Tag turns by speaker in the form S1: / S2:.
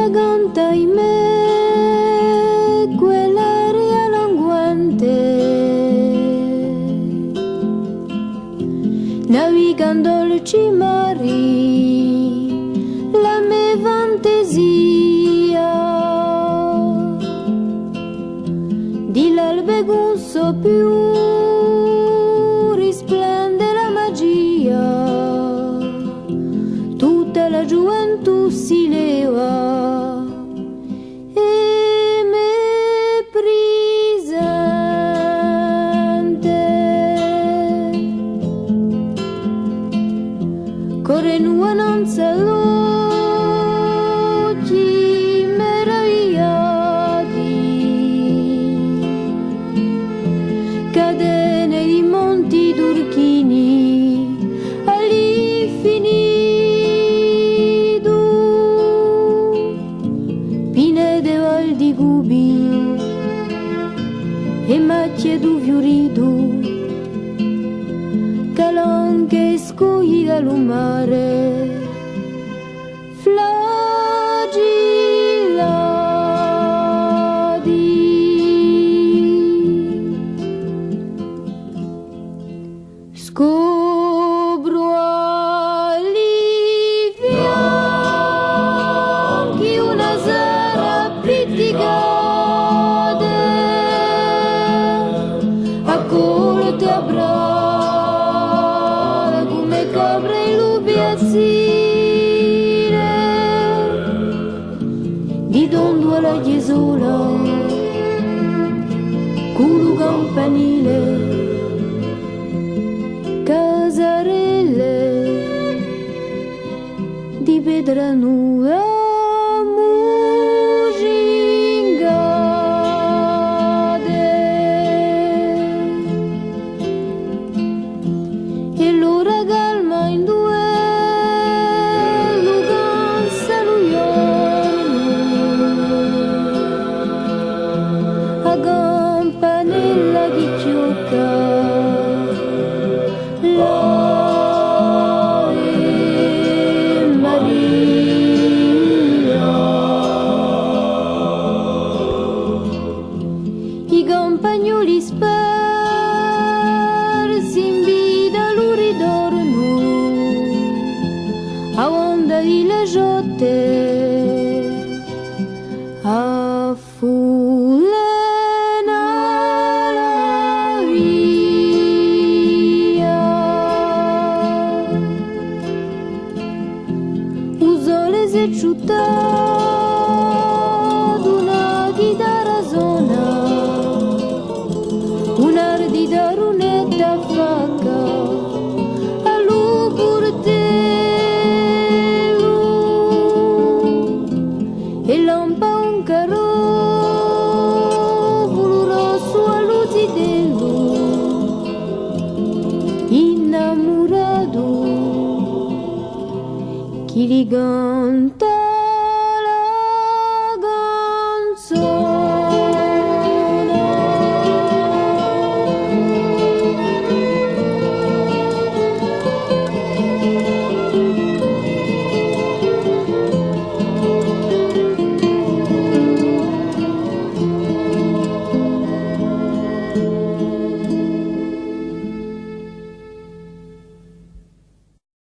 S1: la canta in me quell'aria languente, navigando dolci mari la mia fantasia di l'albegunso più risplende la magia, tutta la gioventù si leva e me presente corre nuanza l'occhi meravigliati, catene di monti turchini all'infinito, pine de val di cubi e macchie du fiorito, calanche scogli dallo mare, flagellati. Scopro agli fianchi una sera pizzicata, accolti a braccia come capre in lupiazzine, di dondo alla chiesola, culo campanile, casarelle di pietra nuda mugingate, e l'ora calma in due luganza lo giorno, a campanella che chiocca i campagnoli sparsi in vita lo ritorno a onda di le giotte a fulena la via, uso le se città una chitarra zona, un'ardita runetta facca allo portello e lampa un carofolo rosso a lucidello, innamorato chi li canta